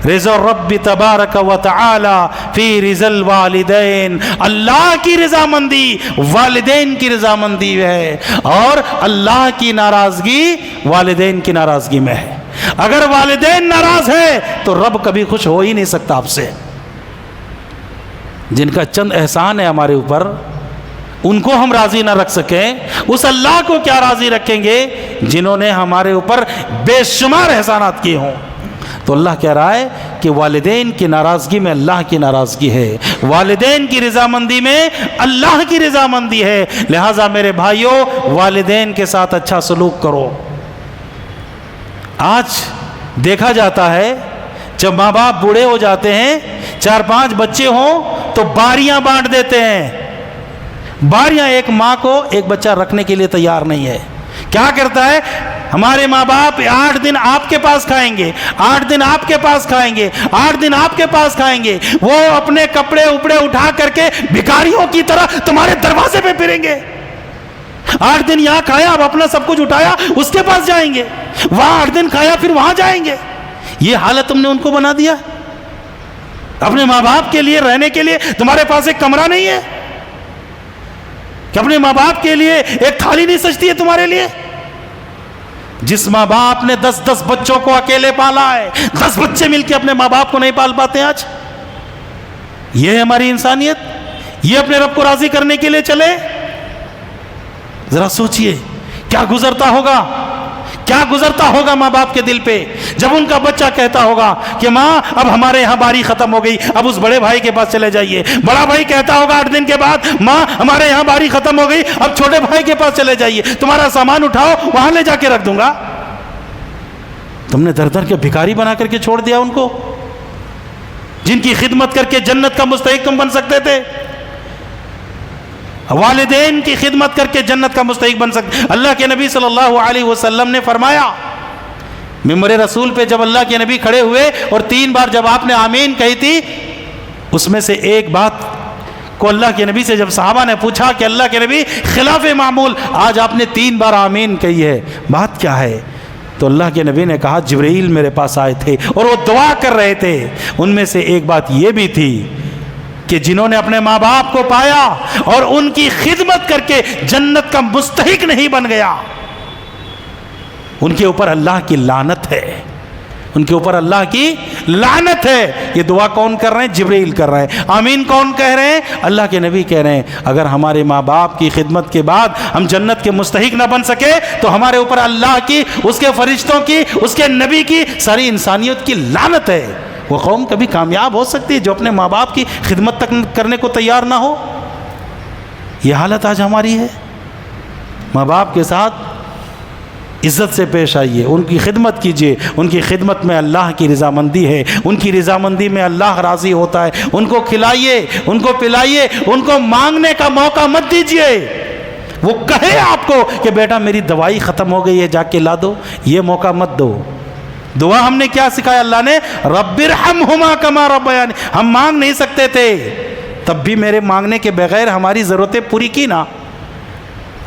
S1: رضا الرب تبارک و تعالی فی رضا الوالدین، اللہ کی رضامندی والدین کی رضامندی ہے، اور اللہ کی ناراضگی والدین کی ناراضگی میں ہے۔ اگر والدین ناراض ہیں تو رب کبھی خوش ہو ہی نہیں سکتا آپ سے۔ جن کا چند احسان ہے ہمارے اوپر، ان کو ہم راضی نہ رکھ سکیں، اس اللہ کو کیا راضی رکھیں گے جنہوں نے ہمارے اوپر بے شمار احسانات کیے ہوں؟ تو اللہ کہہ رہا ہے کہ والدین کی ناراضگی میں اللہ کی ناراضگی ہے، والدین کی رضامندی میں اللہ کی رضامندی ہے، لہٰذا میرے بھائیوں والدین کے ساتھ اچھا سلوک کرو۔ آج دیکھا جاتا ہے جب ماں باپ بوڑھے ہو جاتے ہیں، 4-5 بچے ہوں تو باریاں بانٹ دیتے ہیں، باریاں، ایک ماں کو ایک بچہ رکھنے کے لیے تیار نہیں ہے۔ کیا کرتا ہے؟ ہمارے ماں باپ 8 دن آپ کے پاس کھائیں گے، 8 دن آپ کے پاس کھائیں گے، 8 دن آپ کے پاس کھائیں گے، وہ اپنے کپڑے اپڑے اٹھا کر کے بھکاریوں کی طرح تمہارے دروازے پہ پھریں گے۔ 8 دن یہاں کھایا، اب اپنا سب کچھ اٹھایا اس کے پاس جائیں گے، وہاں 8 دن کھایا پھر وہاں جائیں گے۔ یہ حالت تم نے ان کو بنا دیا۔ اپنے ماں باپ کے لیے رہنے کے لیے تمہارے پاس ایک کمرہ نہیں ہے کہ اپنے ماں باپ کے لیے ایک تھالی نہیں سجتی ہے تمہارے لیے؟ جس ماں باپ نے 10 بچوں کو اکیلے پالا ہے، 10 بچے مل کے اپنے ماں باپ کو نہیں پال پاتے آج۔ یہ ہے ہماری انسانیت؟ یہ اپنے رب کو راضی کرنے کے لیے چلے؟ ذرا سوچئے کیا گزرتا ہوگا، کیا گزرتا ہوگا ماں باپ کے دل پہ جب ان کا بچہ کہتا ہوگا کہ ماں اب ہمارے یہاں باری ختم ہو گئی، اب اس بڑے بھائی کے پاس چلے جائیے۔ بڑا بھائی کہتا ہوگا 8 دن کے بعد، ماں ہمارے یہاں باری ختم ہو گئی، اب چھوٹے بھائی کے پاس چلے جائیے، تمہارا سامان اٹھاؤ وہاں لے جا کے رکھ دوں گا۔ تم نے در در کے بھکاری بنا کر کے چھوڑ دیا ان کو، جن کی خدمت کر کے جنت کا مستحق تم بن سکتے تھے۔ والدین کی خدمت کر کے جنت کا مستحق بن سکتے۔ اللہ کے نبی صلی اللہ علیہ وسلم نے فرمایا، ممبر رسول پہ جب اللہ کے نبی کھڑے ہوئے اور 3 بار جب آپ نے آمین کہی تھی، اس میں سے ایک بات کو اللہ کے نبی سے جب صحابہ نے پوچھا کہ اللہ کے نبی خلاف معمول آج آپ نے 3 بار آمین کہی ہے، بات کیا ہے؟ تو اللہ کے نبی نے کہا جبرائیل میرے پاس آئے تھے اور وہ دعا کر رہے تھے، ان میں سے ایک بات یہ بھی تھی کہ جنہوں نے اپنے ماں باپ کو پایا اور ان کی خدمت کر کے جنت کا مستحق نہیں بن گیا، ان کے اوپر اللہ کی لعنت ہے، ان کے اوپر اللہ کی لعنت ہے۔ یہ دعا کون کر رہے ہیں؟ جبرائیل کر رہے ہیں۔ آمین کون کہہ رہے ہیں؟ اللہ کے نبی کہہ رہے ہیں۔ اگر ہمارے ماں باپ کی خدمت کے بعد ہم جنت کے مستحق نہ بن سکے تو ہمارے اوپر اللہ کی، اس کے فرشتوں کی، اس کے نبی کی، ساری انسانیت کی لعنت ہے۔ وہ قوم کبھی کامیاب ہو سکتی ہے جو اپنے ماں باپ کی خدمت تک کرنے کو تیار نہ ہو؟ یہ حالت آج ہماری ہے۔ ماں باپ کے ساتھ عزت سے پیش آئیے، ان کی خدمت کیجیے، ان کی خدمت میں اللہ کی رضامندی ہے، ان کی رضامندی میں اللہ راضی ہوتا ہے۔ ان کو کھلائیے، ان کو پلائیے، ان کو مانگنے کا موقع مت دیجیے۔ وہ کہے آپ کو کہ بیٹا میری دوائی ختم ہو گئی ہے، جا کے لا دو، یہ موقع مت دو۔ دعا ہم نے کیا سکھایا اللہ نے؟ رب ارحمہما کما ربیانی۔ ہم مانگ نہیں سکتے تھے، تب بھی میرے مانگنے کے بغیر ہماری ضرورتیں پوری کی نا۔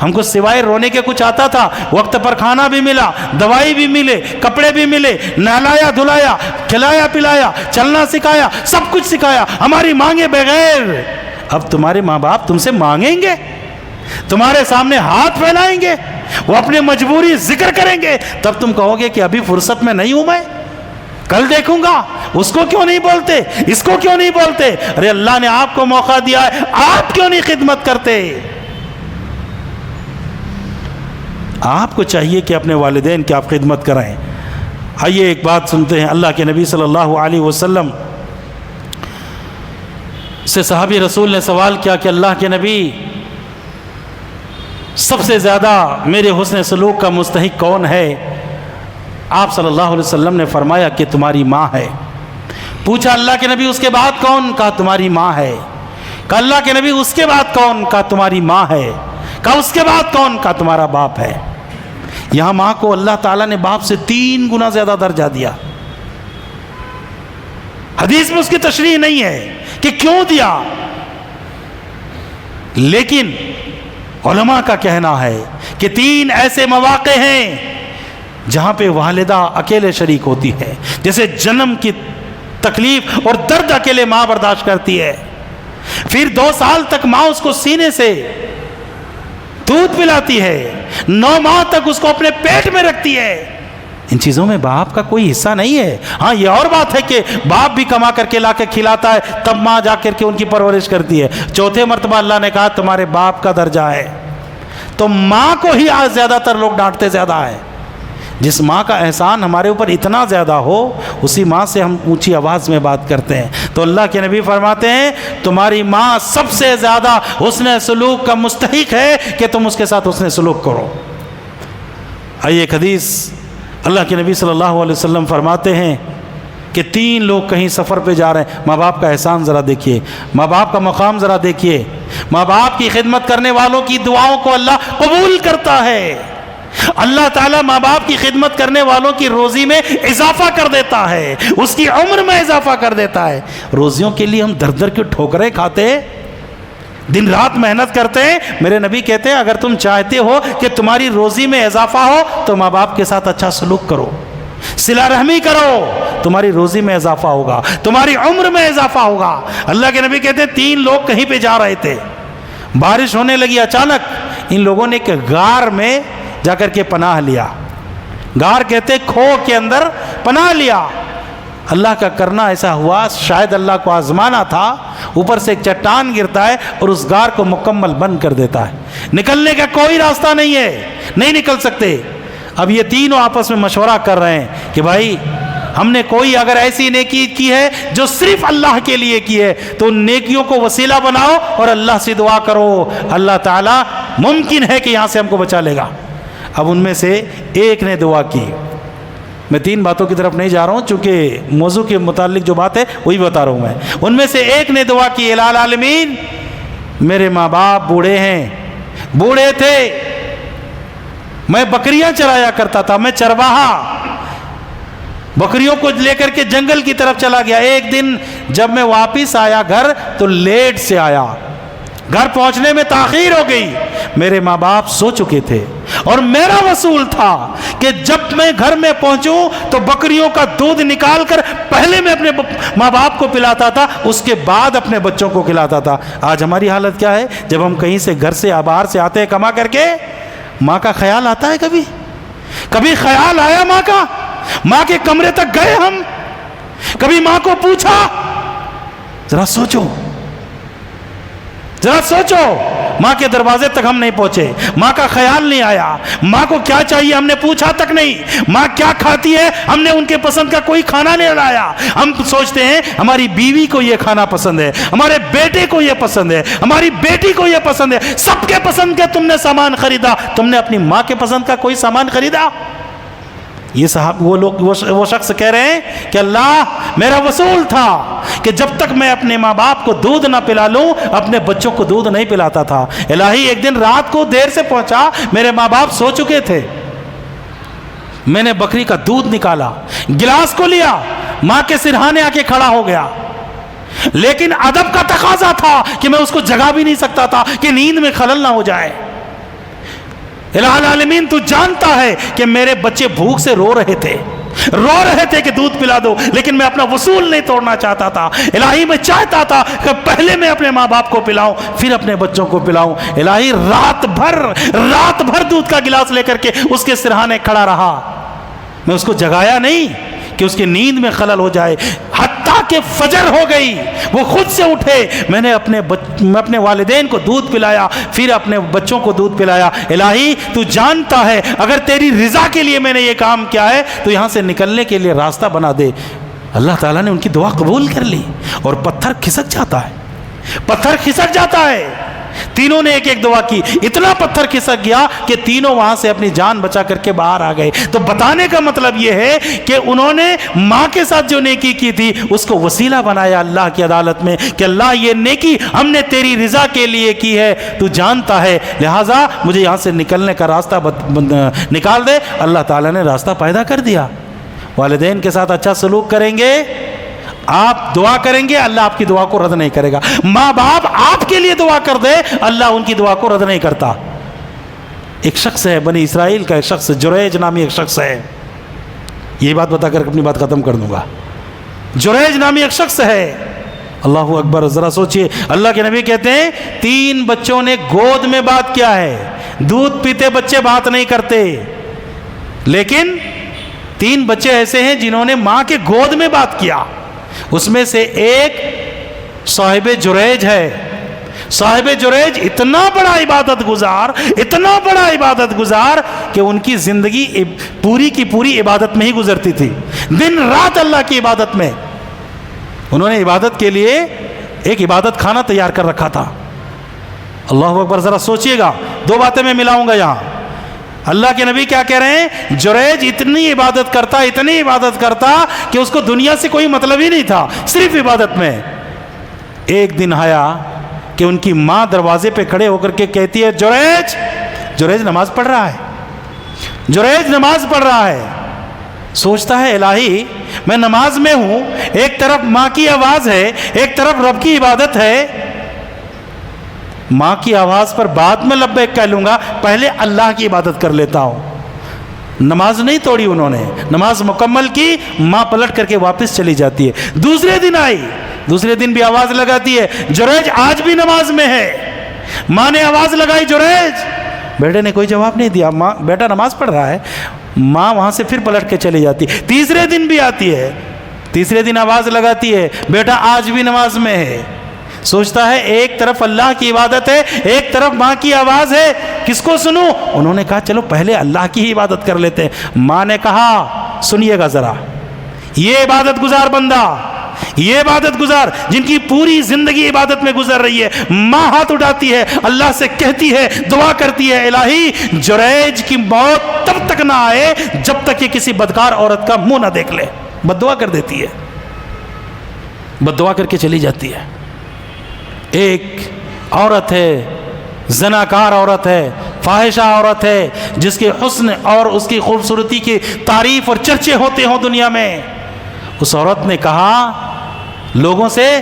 S1: ہم کو سوائے رونے کے کچھ آتا تھا؟ وقت پر کھانا بھی ملا، دوائی بھی ملے، کپڑے بھی ملے، نہلایا دھلایا، کھلایا پلایا، چلنا سکھایا، سب کچھ سکھایا ہماری مانگے بغیر۔ اب تمہارے ماں باپ تم سے مانگیں گے، تمہارے سامنے ہاتھ پھیلائیں گے، وہ اپنی مجبوری ذکر کریں گے، تب تم کہو گے کہ ابھی فرصت میں نہیں ہوں، میں کل دیکھوں گا۔ اس کو کیوں نہیں بولتے، اس کو کیوں نہیں بولتے؟ ارے اللہ نے آپ کو موقع دیا ہے، آپ کیوں نہیں خدمت کرتے؟ آپ کو چاہیے کہ اپنے والدین کی آپ خدمت کریں۔ آئیے ایک بات سنتے ہیں، اللہ کے نبی صلی اللہ علیہ وسلم سے صحابی رسول نے سوال کیا کہ اللہ کے نبی، سب سے زیادہ میرے حسن سلوک کا مستحق کون ہے؟ آپ صلی اللہ علیہ وسلم نے فرمایا کہ تمہاری ماں ہے۔ پوچھا اللہ کے نبی اس کے بعد کون؟ کہا تمہاری ماں ہے۔ کہا اللہ کے نبی اس کے بعد کون؟ کہا تمہاری ماں ہے۔ کہا اس کے بعد کون؟ کہا تمہارا باپ ہے۔ یہاں ماں کو اللہ تعالیٰ نے باپ سے 3 گنا زیادہ درجہ دیا۔ حدیث میں اس کی تشریح نہیں ہے کہ کیوں دیا، لیکن علماء کا کہنا ہے کہ 3 ایسے مواقع ہیں جہاں پہ والدہ اکیلے شریک ہوتی ہے، جیسے جنم کی تکلیف اور درد اکیلے ماں برداشت کرتی ہے، پھر 2 سال تک ماں اس کو سینے سے دودھ پلاتی ہے، 9 ماہ تک اس کو اپنے پیٹ میں رکھتی ہے۔ ان چیزوں میں باپ کا کوئی حصہ نہیں ہے۔ ہاں یہ اور بات ہے کہ باپ بھی کما کر کے لا کے کھلاتا ہے، تب ماں جا کر کے ان کی پرورش کرتی ہے۔ 4تھے مرتبہ اللہ نے کہا تمہارے باپ کا درجہ ہے، تو ماں کو ہی آج زیادہ تر لوگ ڈانٹتے زیادہ ہے۔ جس ماں کا احسان ہمارے اوپر اتنا زیادہ ہو، اسی ماں سے ہم اونچی آواز میں بات کرتے ہیں۔ تو اللہ کے نبی فرماتے ہیں تمہاری ماں سب سے زیادہ حسن سلوک کا مستحق ہے کہ تم اس کے ساتھ حسن سلوک کرو۔ آئیے ایک حدیث، اللہ کے نبی صلی اللہ علیہ وسلم فرماتے ہیں کہ 3 لوگ کہیں سفر پہ جا رہے ہیں، ماں باپ کا احسان ذرا دیکھیے، ماں باپ کا مقام ذرا دیکھیے۔ ماں باپ کی خدمت کرنے والوں کی دعاؤں کو اللہ قبول کرتا ہے۔ اللہ تعالیٰ ماں باپ کی خدمت کرنے والوں کی روزی میں اضافہ کر دیتا ہے، اس کی عمر میں اضافہ کر دیتا ہے۔ روزیوں کے لیے ہم در در کی ٹھوکریں کھاتے، دن رات محنت کرتے ہیں۔ میرے نبی کہتے ہیں اگر تم چاہتے ہو کہ تمہاری روزی میں اضافہ ہو تو ماں باپ کے ساتھ اچھا سلوک کرو، صلہ رحمی کرو، تمہاری روزی میں اضافہ ہوگا، تمہاری عمر میں اضافہ ہوگا۔ اللہ کے نبی کہتے ہیں 3 لوگ کہیں پہ جا رہے تھے، بارش ہونے لگی، اچانک ان لوگوں نے ایک غار میں جا کر کے پناہ لیا۔ غار کہتے کھو کے اندر پناہ لیا۔ اللہ کا کرنا ایسا ہوا، شاید اللہ کو آزمانا تھا، اوپر سے ایک چٹان گرتا ہے اور اس غار کو مکمل بند کر دیتا ہے، نکلنے کا کوئی راستہ نہیں ہے، نہیں نکل سکتے۔ اب یہ تینوں آپس میں مشورہ کر رہے ہیں کہ بھائی ہم نے کوئی اگر ایسی نیکی کی ہے جو صرف اللہ کے لیے کی ہے تو ان نیکیوں کو وسیلہ بناؤ اور اللہ سے دعا کرو، اللہ تعالیٰ ممکن ہے کہ یہاں سے ہم کو بچا لے گا۔ اب ان میں سے ایک نے دعا کی، میں 3 باتوں کی طرف نہیں جا رہا ہوں چونکہ موضوع کے متعلق جو بات ہے وہی بتا رہا ہوں میں۔ ان میں سے ایک نے دعا کی الہ العالمین میرے ماں باپ بوڑھے ہیں، بوڑھے تھے، میں بکریاں چرایا کرتا تھا، میں چرواہا، بکریوں کو لے کر کے جنگل کی طرف چلا گیا۔ ایک دن جب میں واپس آیا گھر تو لیٹ سے آیا، گھر پہنچنے میں تاخیر ہو گئی، میرے ماں باپ سو چکے تھے اور میرا وصول تھا کہ جب میں گھر میں پہنچوں تو بکریوں کا دودھ نکال کر پہلے میں اپنے ماں باپ کو پلاتا تھا، اس کے بعد اپنے بچوں کو کھلاتا تھا۔ آج ہماری حالت کیا ہے؟ جب ہم کہیں سے گھر سے باہر سے آتے ہیں کما کر کے، ماں کا خیال آتا ہے؟ کبھی خیال آیا ماں کا؟ ماں کے کمرے تک گئے ہم؟ کبھی ماں کو پوچھا؟ ذرا سوچو، ذرا سوچو، ماں کے دروازے تک ہم نہیں پہنچے، ماں کا خیال نہیں آیا، ماں کو کیا چاہیے ہم نے پوچھا تک نہیں، ماں کیا کھاتی ہے ہم نے ان کے پسند کا کوئی کھانا نہیں لایا۔ ہم سوچتے ہیں ہماری بیوی کو یہ کھانا پسند ہے، ہمارے بیٹے کو یہ پسند ہے، ہماری بیٹی کو یہ پسند ہے، سب کے پسند کے تم نے سامان خریدا، تم نے اپنی ماں کے پسند کا کوئی سامان خریدا؟ یہ صاحب وہ شخص کہہ رہے ہیں کہ اللہ میرا وصول تھا کہ جب تک میں اپنے ماں باپ کو دودھ نہ پلا لوں اپنے بچوں کو دودھ نہیں پلاتا تھا. الہی ایک دن رات کو دیر سے پہنچا, میرے ماں باپ سو چکے تھے, میں نے بکری کا دودھ نکالا, گلاس کو لیا, ماں کے سرہانے آ کے کھڑا ہو گیا, لیکن ادب کا تقاضا تھا کہ میں اس کو جگا بھی نہیں سکتا تھا کہ نیند میں خلل نہ ہو جائے. الہ العالمین تو جانتا ہے کہ میرے بچے بھوک سے رو رہے تھے کہ دودھ پلا دو, لیکن میں اپنا وصول نہیں توڑنا چاہتا تھا. الہی میں چاہتا تھا کہ پہلے میں اپنے ماں باپ کو پلاؤں پھر اپنے بچوں کو پلاؤں. الہی رات بھر دودھ کا گلاس لے کر کے اس کے سرہانے کھڑا رہا, میں اس کو جگایا نہیں کہ اس کی نیند میں خلل ہو جائے. حتیٰ کہ فجر ہو گئی, وہ خود سے اٹھے, میں نے اپنے والدین کو دودھ پلایا پھر اپنے بچوں کو دودھ پلایا. الہی تو جانتا ہے اگر تیری رضا کے لیے میں نے یہ کام کیا ہے تو یہاں سے نکلنے کے لیے راستہ بنا دے. اللہ تعالیٰ نے ان کی دعا قبول کر لی اور پتھر کھسک جاتا ہے. تینوں نے ایک ایک دعا کی, اتنا پتھر کھسک گیا کہ تینوں وہاں سے اپنی جان بچا کر کے باہر آ گئے. تو بتانے کا مطلب یہ ہے کہ انہوں نے ماں کے ساتھ جو نیکی کی تھی اس کو وسیلہ بنایا اللہ کی عدالت میں کہ اللہ یہ نیکی ہم نے تیری رضا کے لیے کی ہے, تو جانتا ہے, لہٰذا مجھے یہاں سے نکلنے کا راستہ نکال دے. اللہ تعالیٰ نے راستہ پیدا کر دیا. والدین کے ساتھ اچھا سلوک کریں گے, آپ دعا کریں گے, اللہ آپ کی دعا کو رد نہیں کرے گا. ماں باپ آپ کے لیے دعا کر دے, اللہ ان کی دعا کو رد نہیں کرتا. ایک شخص ہے بنی اسرائیل کا, ایک شخص جریج نامی ایک شخص ہے, یہ بات بتا کر اپنی بات ختم کر دوں گا. جریج نامی ایک شخص ہے, اللہ اکبر, ذرا سوچئے. اللہ کے نبی کہتے ہیں 3 بچوں نے گود میں بات کیا ہے. دودھ پیتے بچے بات نہیں کرتے, لیکن 3 بچے ایسے ہیں جنہوں نے ماں کے گود میں بات کیا. اس میں سے ایک صاحب جریج ہے. صاحب جریج اتنا بڑا عبادت گزار کہ ان کی زندگی پوری کی پوری عبادت میں ہی گزرتی تھی, دن رات اللہ کی عبادت میں. انہوں نے عبادت کے لیے ایک عبادت خانہ تیار کر رکھا تھا. اللہ اکبر, ذرا سوچئے گا, 2 باتیں میں ملاؤں گا یہاں. اللہ کے نبی کیا کہہ رہے ہیں, جریج اتنی عبادت کرتا کہ اس کو دنیا سے کوئی مطلب ہی نہیں تھا, صرف عبادت میں. ایک دن آیا کہ ان کی ماں دروازے پہ کھڑے ہو کر کے کہتی ہے, جریج نماز پڑھ رہا ہے. سوچتا ہے الہی میں نماز میں ہوں, ایک طرف ماں کی آواز ہے, ایک طرف رب کی عبادت ہے. ماں کی آواز پر بعد میں لبیک کہہ لوں گا, پہلے اللہ کی عبادت کر لیتا ہوں. نماز نہیں توڑی انہوں نے, نماز مکمل کی. ماں پلٹ کر کے واپس چلی جاتی ہے. دوسرے دن آئی, دوسرے دن بھی آواز لگاتی ہے, جریج آج بھی نماز میں ہے. ماں نے آواز لگائی, جریج. بیٹے نے کوئی جواب نہیں دیا, ماں بیٹا نماز پڑھ رہا ہے. ماں وہاں سے پھر پلٹ کے چلی جاتی. تیسرے دن بھی آتی ہے, تیسرے دن آواز لگاتی ہے, بیٹا آج بھی نماز میں ہے. سوچتا ہے ایک طرف اللہ کی عبادت ہے, ایک طرف ماں کی آواز ہے, کس کو سنوں؟ انہوں نے کہا چلو پہلے اللہ کی ہی عبادت کر لیتے ہیں. ماں نے کہا سنیے گا ذرا, یہ عبادت گزار بندہ, یہ عبادت گزار جن کی پوری زندگی عبادت میں گزر رہی ہے, ماں ہاتھ اٹھاتی ہے, اللہ سے کہتی ہے, دعا کرتی ہے, الہی جریج کی موت تب تک نہ آئے جب تک یہ کسی بدکار عورت کا منہ نہ دیکھ لے. بد دعا کر دیتی ہے, بد دعا کر کے چلی جاتی ہے. ایک عورت ہے, زناکار عورت ہے, فاحشہ عورت ہے, جس کے حسن اور اس کی خوبصورتی کی تعریف اور چرچے ہوتے ہوں دنیا میں. اس عورت نے کہا لوگوں سے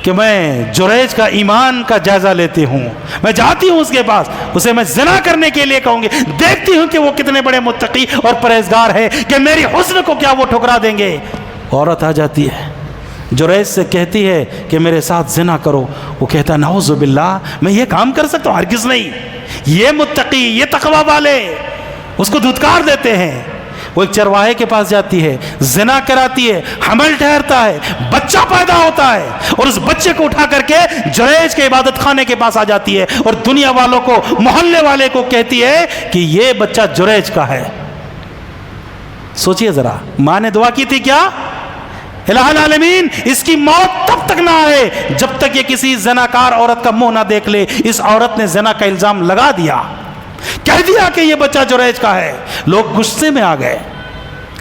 S1: کہ میں جریج کا ایمان کا جائزہ لیتی ہوں, میں جاتی ہوں اس کے پاس, اسے میں زنا کرنے کے لیے کہوں گی, دیکھتی ہوں کہ وہ کتنے بڑے متقی اور پرہیزگار ہیں کہ میری حسن کو کیا وہ ٹھکرا دیں گے. عورت آ جاتی ہے, جریج سے کہتی ہے کہ میرے ساتھ زنا کرو. وہ کہتا ہے نعوذ باللہ, میں یہ کام کر سکتا ہوں؟ ہرگز نہیں. یہ متقی, یہ تقوی والے اس کو دھتکار دیتے ہیں. وہ ایک چرواہے کے پاس جاتی ہے, زنا کراتی ہے, حمل ٹھہرتا ہے, بچہ پیدا ہوتا ہے, اور اس بچے کو اٹھا کر کے جریج کے عبادت خانے کے پاس آ جاتی ہے اور دنیا والوں کو, محلے والے کو کہتی ہے کہ یہ بچہ جریج کا ہے. سوچئے ذرا, ماں نے دعا کی تھی کیا, الہ العالمین اس کی موت تب تک نہ آئے جب تک یہ کسی زناکار عورت کا منہ نہ دیکھ لے. اس عورت نے زنا کا الزام لگا دیا. کہہ دیا کہ یہ بچہ جریج کا ہے، لوگ غصے میں آ گئے،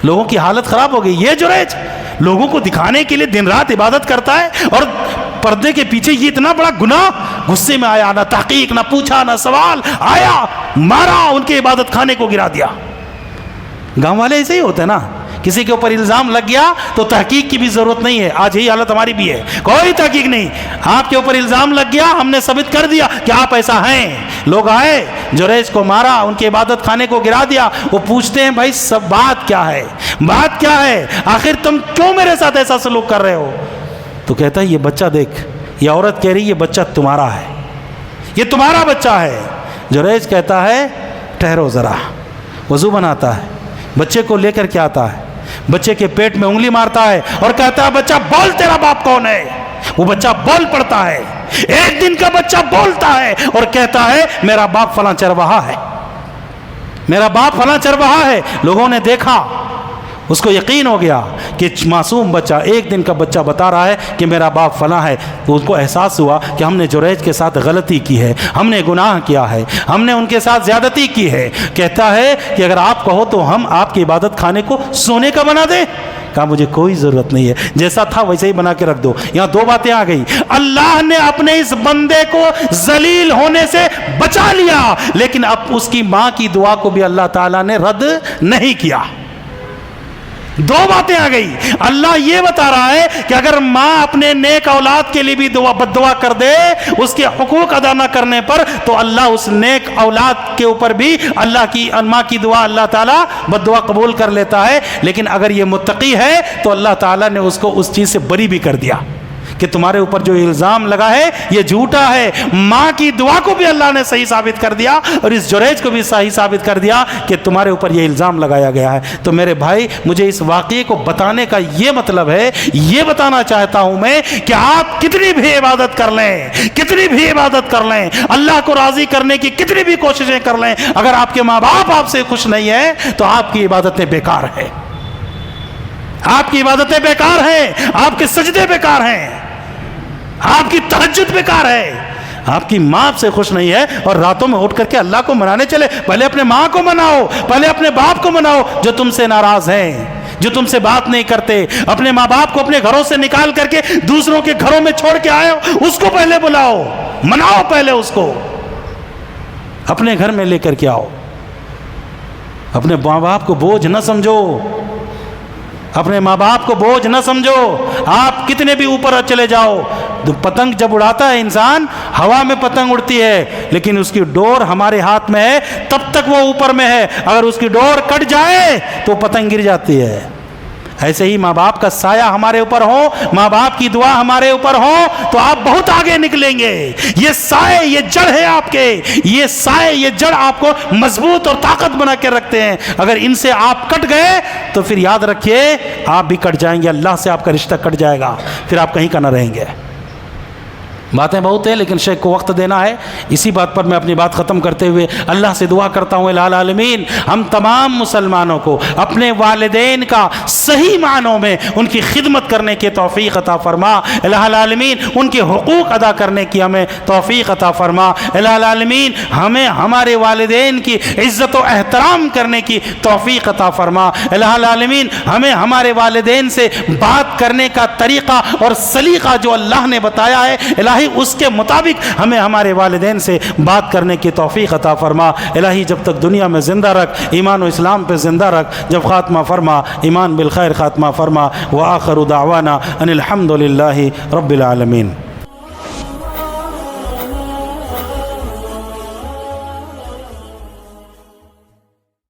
S1: لوگوں کی حالت خراب ہو گئی. یہ جریج لوگوں کو دکھانے کے لیے دن رات عبادت کرتا ہے اور پردے کے پیچھے یہ اتنا بڑا گناہ. غصے میں آیا، نہ تحقیق، نہ پوچھا، نہ سوال، آیا مارا، ان کے عبادت خانے کو گرا دیا. گاؤں والے ایسے ہی ہوتے ہیں نا، کسی کے اوپر الزام لگ گیا تو تحقیق کی بھی ضرورت نہیں ہے. آج یہی حالت ہماری بھی ہے، کوئی تحقیق نہیں. آپ کے اوپر الزام لگ گیا، ہم نے ثابت کر دیا کہ آپ ایسا ہیں. لوگ آئے، جریج کو مارا، ان کے عبادت خانے کو گرا دیا. وہ پوچھتے ہیں بھائی سب بات کیا ہے، بات کیا ہے، آخر تم کیوں میرے ساتھ ایسا سلوک کر رہے ہو؟ تو کہتا ہے یہ بچہ دیکھ، یہ عورت کہہ رہی یہ بچہ تمہارا ہے، یہ تمہارا بچہ ہے. جریج کہتا ہے ٹھہرو ذرا. وضو بناتا ہے، بچے کو لے کر کے آتا ہے، بچے کے پیٹ میں انگلی مارتا ہے اور کہتا ہے بچہ بول تیرا باپ کون ہے. وہ بچہ بول پڑتا ہے. ایک دن کا بچہ بولتا ہے اور کہتا ہے میرا باپ فلاں چرواہا ہے، میرا باپ فلاں چرواہا ہے. لوگوں نے دیکھا، اس کو یقین ہو گیا کہ معصوم بچہ، ایک دن کا بچہ بتا رہا ہے کہ میرا باپ فلاں ہے. تو اس کو احساس ہوا کہ ہم نے جریج کے ساتھ غلطی کی ہے، ہم نے گناہ کیا ہے، ہم نے ان کے ساتھ زیادتی کی ہے. کہتا ہے کہ اگر آپ کہو تو ہم آپ کی عبادت خانے کو سونے کا بنا دیں. کہا مجھے کوئی ضرورت نہیں ہے، جیسا تھا ویسے ہی بنا کے رکھ دو. یہاں دو باتیں آ گئی. اللہ نے اپنے اس بندے کو ذلیل ہونے سے بچا لیا، لیکن اب اس کی ماں کی دعا کو بھی اللہ تعالیٰ نے رد نہیں کیا. دو باتیں آ گئی. اللہ یہ بتا رہا ہے کہ اگر ماں اپنے نیک اولاد کے لیے بھی بد دعا کر دے اس کے حقوق ادا نہ کرنے پر، تو اللہ اس نیک اولاد کے اوپر بھی اللہ کی ماں کی دعا اللہ تعالیٰ بد دعا قبول کر لیتا ہے. لیکن اگر یہ متقی ہے تو اللہ تعالیٰ نے اس کو اس چیز سے بری بھی کر دیا کہ تمہارے اوپر جو الزام لگا ہے یہ جھوٹا ہے. ماں کی دعا کو بھی اللہ نے صحیح ثابت کر دیا اور اس جریج کو بھی صحیح ثابت کر دیا کہ تمہارے اوپر یہ الزام لگایا گیا ہے. تو میرے بھائی، مجھے اس واقعے کو بتانے کا یہ مطلب ہے، یہ بتانا چاہتا ہوں میں کہ آپ کتنی بھی عبادت کر لیں، کتنی بھی عبادت کر لیں، اللہ کو راضی کرنے کی کتنی بھی کوششیں کر لیں، اگر آپ کے ماں باپ آپ سے خوش نہیں ہیں تو آپ کی عبادتیں بیکار ہیں، آپ کی عبادتیں بیکار ہیں، آپ کے سجدے بیکار ہیں، آپ کی تہجد بیکار ہے. آپ کی ماں آپ سے خوش نہیں ہے اور راتوں میں اٹھ کر کے اللہ کو منانے چلے. پہلے اپنے ماں کو مناؤ، پہلے اپنے باپ کو مناؤ جو تم سے ناراض ہیں، جو تم سے بات نہیں کرتے. اپنے ماں باپ کو اپنے گھروں سے نکال کر کے دوسروں کے گھروں میں چھوڑ کے آئے ہو، اس کو پہلے بلاؤ، مناؤ پہلے اس کو، اپنے گھر میں لے کر کے آؤ. اپنے ماں باپ کو بوجھ نہ سمجھو، اپنے ماں باپ کو بوجھ نہ سمجھو. آپ کتنے بھی اوپر چلے جاؤ، پتنگ جب اڑاتا ہے انسان، ہوا میں پتنگ اڑتی ہے لیکن اس کی ڈور ہمارے ہاتھ میں ہے، تب تک وہ اوپر میں ہے. اگر اس کی ڈور کٹ جائے تو پتنگ گر جاتی ہے. ایسے ہی ماں باپ کا سایہ ہمارے اوپر ہو، ماں باپ کی دعا ہمارے اوپر ہو تو آپ بہت آگے نکلیں گے. یہ سائے، یہ جڑ ہے آپ کے، یہ سائے، یہ جڑ آپ کو مضبوط اور طاقت بنا کے رکھتے ہیں. اگر ان سے آپ کٹ گئے تو پھر یاد رکھیے آپ بھی کٹ جائیں گے، اللہ سے آپ کا رشتہ کٹ جائے گا، پھر آپ کہیں کا نہ رہیں گے. باتیں بہت ہیں لیکن شیخ کو وقت دینا ہے. اسی بات پر میں اپنی بات ختم کرتے ہوئے اللہ سے دعا کرتا ہوں الہ العالمین ہم تمام مسلمانوں کو اپنے والدین کا صحیح معنوں میں ان کی خدمت کرنے کی توفیق عطا فرما. الہ العالمین ان کے حقوق ادا کرنے کی ہمیں توفیق عطا فرما. الہ العالمین ہمیں ہمارے والدین کی عزت و احترام کرنے کی توفیق عطا فرما. الہ العالمین ہمیں ہمارے والدین سے بات کرنے کا طریقہ اور سلیقہ جو اللہ نے بتایا ہے الہی اس کے مطابق ہمیں ہمارے والدین سے بات کرنے کی توفیق عطا فرما. الہی جب تک دنیا میں زندہ رکھ، ایمان و اسلام پہ زندہ رکھ، جب خاتمہ فرما ایمان بالخیر خاتمہ فرما. وآخر دعوانا ان الحمد للہ رب العالمین.